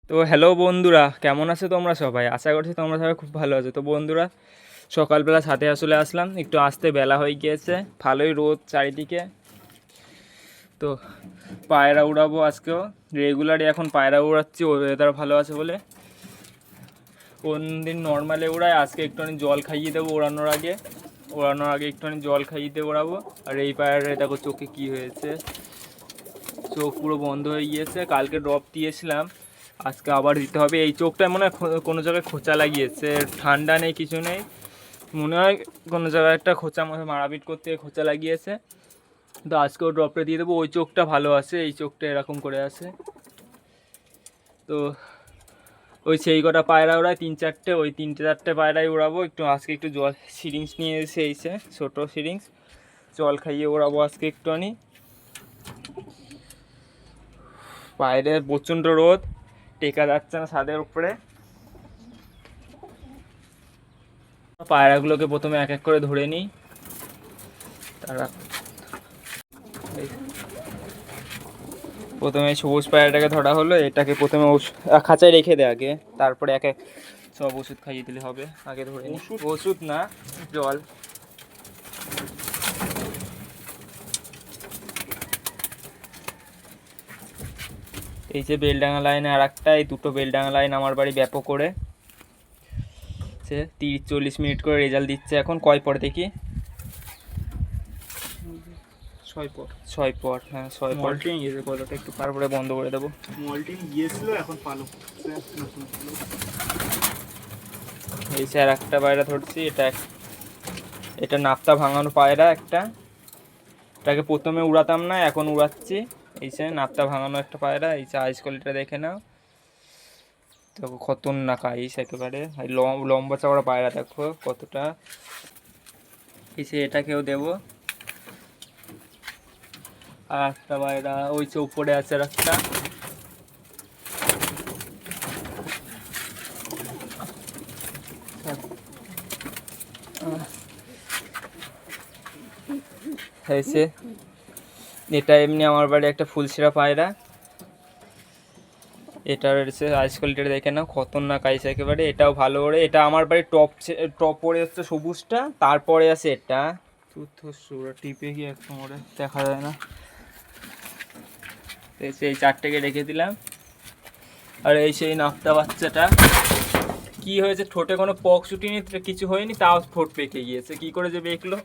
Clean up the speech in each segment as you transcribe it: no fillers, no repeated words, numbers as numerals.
তো হ্যালো বন্ধুরা, কেমন আছো তোমরা সবাই? আশা করছি তোমরা সবাই খুব ভালো আছো। তো বন্ধুরা, সকালবেলা ছাদে আসলে আসলাম, একটু আসতে বেলা হয়ে গিয়েছে, ভালোই রোদ চারিদিকে। তো পায়রা উড়াবো আজকেও, রেগুলারই এখন পায়রা উড়াচ্ছি, ওয়েদার ভালো আছে বলে। কোনদিন নর্মালে উড়াই, আজকে একটুখানি জল খাইয়ে দেবো ওড়ানোর আগে একটুখানি জল খাইয়ে দিয়ে ওড়াবো। আর এই পায়রা দেখো চোখে কি হয়েছে, চোখ পুরো বন্ধ হয়ে গিয়েছে। কালকে ড্রপ দিয়েছিলাম, আজকে আবার দিতে হবে। এই চোখটায় মনে হয় কোনো জায়গায় খোঁচা লাগিয়েছে, ঠান্ডা নেই কিছু নেই, মনে হয় কোনো জায়গায় একটা খোঁচা মতো মারাপিট করতে খোঁচা লাগিয়েছে। তো আজকেও ড্রপটা দিয়ে দেবো। ওই চোখটা ভালো আছে, এই চোখটা এরকম করে আছে। তো ওই সেই কটা পায়রা ওড়ায়, ওই তিনটে চারটে পায়রাই ওড়াবো। আজকে একটু জল সিরিঞ্জ নিয়ে এসে ছোটো সিরিঞ্জ জল খাইয়ে ওড়াবো আজকে একটুখানি। বাইরের প্রচণ্ড রোদ, টেকা যাচ্ছে না ছাদের উপরে। পায়রাগুলোকে প্রথমে এক এক করে ধরে নিই। তারা প্রথমে সবুজ পায়রাটাকে ধরা হলো, এটাকে প্রথমে খাঁচায় রেখে দেয় আগে, তারপরে এক এক সব ওষুধ খাইয়ে দিলে হবে। আগে ধরে নিই, ওষুধ না, জল। এই যে বেলডাঙ্গা লাইনে আর একটা, এই দুটো বেলডাঙ্গা লাইন আমার বাড়ি ব্যাপক করে সে 30-40 মিনিট করে রেজাল্ট দিচ্ছে। এখন কয় পর দেখি, 6 পর, হ্যাঁ 6 পর। একটু তারপরে বন্ধ করে দেবো। মল্টিং গিয়েছিল, এখন পালক এই স্যার একটা পায়রা ধরছি, এটা নাপ্তা ভাঙানো পায়রা একটা, এটাকে প্রথমে উড়াতাম না, এখন উড়াচ্ছি। এই সে নাপ্তা ভাঙানো একটা পায়রা, এই যে আইস কোয়ালিটিটা দেখে নাও, দেখো খতরনাক আইস একেবারে। লম্বা চওড়া পায়রা দেখো কতটা। এই সে এটাকেও দেবো। আর একটা পায়রা ওই চোখ পড়ে আছে, আর একটা হয়েছে। এটা এমনি আমার বাড়ি একটা ফুলশিরা পায়রা, এটার হচ্ছে আইস কোয়ালিটিটা দেখে নাও, খতরনাক আইস একেবারে। এটাও ভালো ওড়ে, এটা আমার বাড়ির টপ পড়ে হচ্ছে সবুজটা, তারপরে আছে এটা টিপে গিয়ে একদম ওরে দেখা যায় না। এই চারটেকে রেখে দিলাম। আর এই সেই নাপ্তা বাচ্চাটা কি হয়েছে, ঠোঁটে কোনো পক ছুটিনি, কিছু হয়নি, তাও ঠোঁট পেকে গিয়েছে। কি করে যে বেঁকলো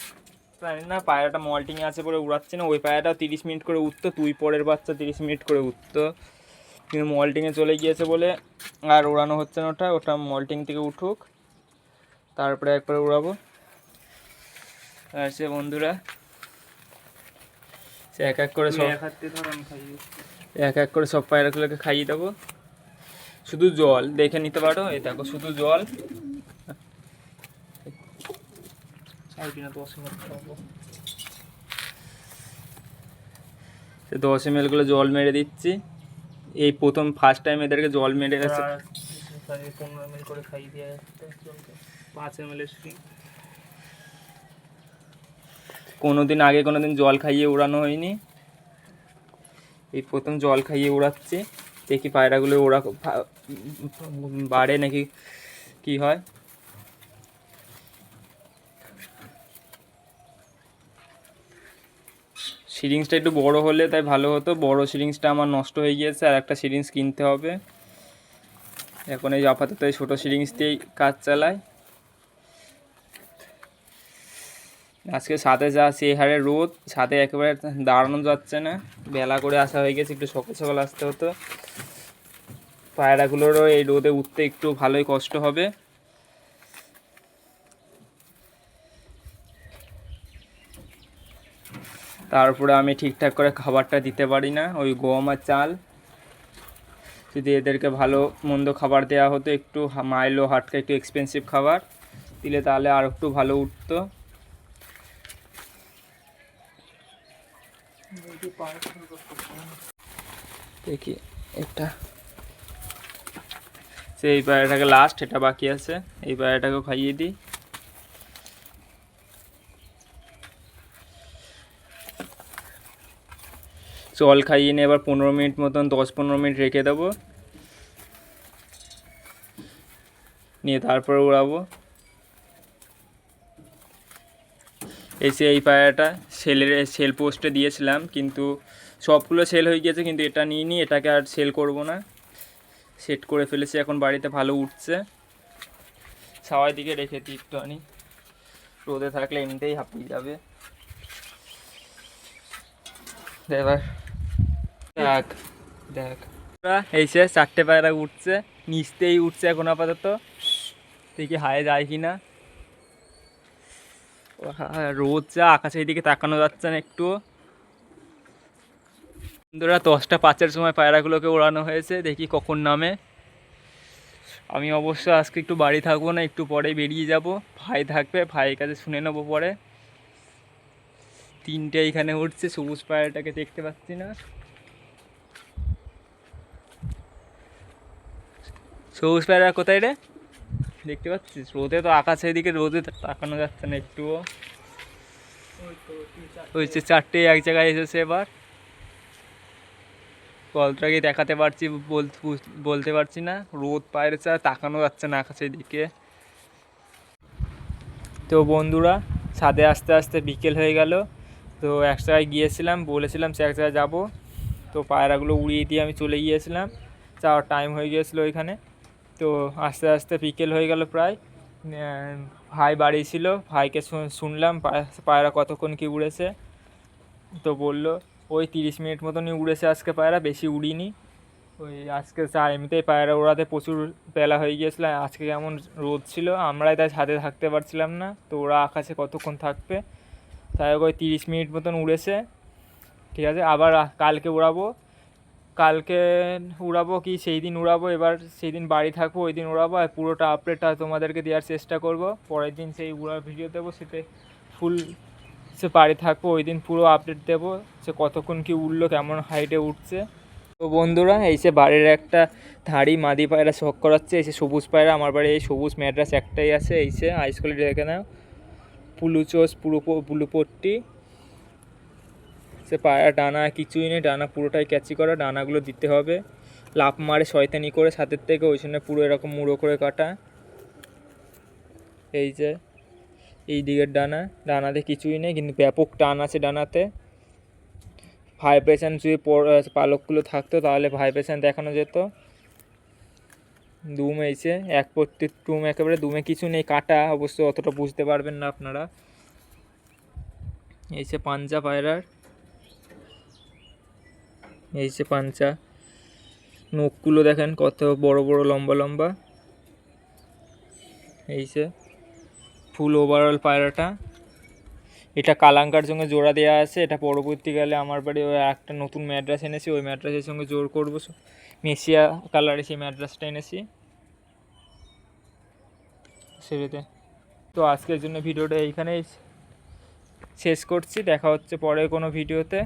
জানি না। পায়রাটা মল্টিংয়ে আছে বলে উড়াচ্ছে না। ওই পায়রাটাও 30 মিনিট করে উঠতো, তুই পরের বাচ্চা 30 মিনিট করে উঠতো, কিন্তু মল্টিংয়ে চলে গিয়েছে বলে আর ওড়ানো হচ্ছে না। ওটা মল্টিং থেকে উঠুক, তারপরে একবার উড়াবো। আর সে বন্ধুরা, সে এক এক করে সব পায়রাগুলোকে খাইয়ে দেবো। শুধু জল দেখে নিতে পারো, এই দেখো শুধু জল। 10 ml গুলো জল মেরে দিচ্ছি। এই প্রথম ফার্স্ট টাইম এদেরকে জল মেরে গেছে। 15 ml করে খাইয়ে দেওয়া যাচ্ছে, 5 ml কোনোদিন আগে কোনোদিন জল খাইয়ে উড়ানো হয়নি, এই প্রথম জল খাইয়ে উড়াচ্ছি। দেখি পায়রাগুলো বাড়ে নাকি কি হয়। সিরিঞ্জটা একটু বড় হলে তাই ভালো হতো, বড় সিরিঞ্জটা আমার নষ্ট হয়ে গিয়েছে, আর একটা সিরিঞ্জ কিনতে হবে। এখন এই আপাতত এই ছোটো সিরিঞ্জ দিয়েই কাজ চালাই। আজকে ছাদে যা সেই হারে রোদ, ছাদে একেবারে দাঁড়ানো যাচ্ছে না, বেলা করে আসা হয়ে গেছে, একটু সকাল সকাল আসতে হতো। পায়রাগুলোরও এই রোদে উঠতে একটু ভালোই কষ্ট হবে। তারপরে আমি ঠিকঠাক করে খাবারটা দিতে পারি না, ওই গম আর চাল। যদি এদেরকে ভালো মন্দ খাবার দেওয়া হতো, একটু মাইলো হাটকা একটু এক্সপেন্সিভ খাবার দিলে, তাহলে আর একটু ভালো উঠতো। দেখি এটা এই পায়রাটাকে লাস্ট, এটা বাকি আছে, এই পায়রাটাকেও খাইয়ে দিই। জল খাইয়ে নিয়ে এবার 15 মিনিট মতন, 10-15 মিনিট রেখে দেবো। নিয়ে তারপরে উড়াবো। এই পায়রাটা সেল পোস্টে দিয়েছিলাম, কিন্তু সবগুলো সেল হয়ে গিয়েছে, কিন্তু এটা নিইনি, এটাকে আর সেল করব না, সেট করে ফেলেছি এখন বাড়িতে, ভালো উঠছে। সবাই দিকে রেখেছি একটুখানি, রোদে থাকলে এমনিতেই হাঁপিয়ে যাবে। এবার দেখ দেখ এই সে 4টে পায়রা উঠছে, নিচতেই উঠছে এখন আপাতত, দেখি হায়ে যায় কি না। রোদ যা, আকাশের দিকে তাকানো যাচ্ছে না একটুও। বন্ধুরা 10টা 5-এর সময় পায়রাগুলোকে ওড়ানো হয়েছে, দেখি কখন নামে। আমি অবশ্য আজকে একটু বাড়ি থাকবো না, একটু পরে বেরিয়ে যাব, ভাই থাকবে, ভাইয়ের কাছে শুনে নেবো পরে। 3টে এইখানে উঠছে, সবুজ পায়রাটাকে দেখতে পাচ্ছি না। সবুজ পায়রা কোথায় রে, দেখতে পাচ্ছিস? রোদে তো আকাশের দিকে রোদে তাকানো যাচ্ছে না একটুও। হচ্ছে 4টে এক জায়গায় এসেছে। এবার কলটাকে দেখাতে পারছি, বলতে পারছি না, রোদ পায়ের ছাড়া তাকানো যাচ্ছে না আকাশের দিকে। তো বন্ধুরা, ছাদে আস্তে আস্তে বিকেল হয়ে গেল। তো এক জায়গায় গিয়েছিলাম, বলেছিলাম সে এক জায়গায় যাবো, তো পায়রাগুলো উড়িয়ে দিয়ে আমি চলে গিয়েছিলাম, যাওয়ার টাইম হয়ে গিয়েছিলো ওইখানে। তো আস্তে আস্তে বিকেল হয়ে গেল প্রায়। ভাই বাড়ি ছিল, ভাইকে শুনলাম পায়রা কতক্ষণ কি উড়েছে। তো বললো ওই 30 মিনিট মতনই উড়েছে আজকে পায়রা, বেশি উড়িনি। ওই আজকে এমনিতেই পায়রা ওড়াতে প্রচুর বেলা হয়ে গিয়েছিলো, আজকে কেমন রোদ ছিল, আমরাই তাই ছাদে থাকতে পারছিলাম না, তো ওরা আকাশে কতক্ষণ থাকবে, তাই ওই 30 মিনিট মতন উড়েছে। ঠিক আছে, আবার কালকে উড়াবো। কালকে উড়াবো কি সেই দিন উড়াবো, এবার সেই দিন বাড়ি থাকবো, ওই দিন উড়াবো, আর পুরোটা আপডেটটা তোমাদেরকে দেওয়ার চেষ্টা করব। পরের দিন সেই উড়ার ভিডিও দেবো, সেটা ফুল, সে বাড়ি থাকবো ওই দিন পুরো আপডেট দেবো, সে কতক্ষণ কি উঠলো, কেমন হাইটে উঠছে। তো বন্ধুরা, এই সে বাড়ির একটা ধাড়ি মাদি পায়রা শখ করাচ্ছে, এই সে সবুজ পায়রা, আমার বাড়ি এই সবুজ ম্যাড্রাস একটাই আছে, এই সে হাইস্কুলে দেখে নাও, পুলুচোস পুলুপট্টি। সে পায়রা ডানা কিছুই নেই, ডানা পুরোটাই ক্যাচি করা, ডানাগুলো দিতে হবে, লাফ মারে শয়তানি করে ছাদের থেকে, ওই জন্য পুরো এরকম মুড়ো করে কাটা। এই যে এই দিকের ডানাতে কিছুই নেই, কিন্তু ব্যাপক টান আছে ডানাতে। ভাইব্রেশন যদি পালকগুলো থাকতো তাহলে ভাইব্রেশন দেখানো যেত। দুম এইছে এক পট্টি টুম, একেবারে দুমে কিছু নেই, কাটা, অবশ্য অতটা বুঝতে পারবেন না আপনারা। এইছে পাঞ্জা পায়রার, এইছে পাঞ্জা, নখগুলো দেখেন কত বড় বড় লম্বা লম্বা। এইছে ফুল ওভারঅল পায়রাটা। এটা কালাঙ্কার সঙ্গে জোড়া দেওয়া আছে, এটা পরবর্তীকালে আমার বাড়ি ওই একটা নতুন ম্যাড্রাস এনেছি, ওই ম্যাড্রাসের সঙ্গে জোর করবো, মেসিয়া কালারে সেই ম্যাড্রাসটা এনেছি সেটাতে। তো আজকের জন্য ভিডিওটা এইখানেই শেষ করছি, দেখা হচ্ছে পরে কোনো ভিডিওতে।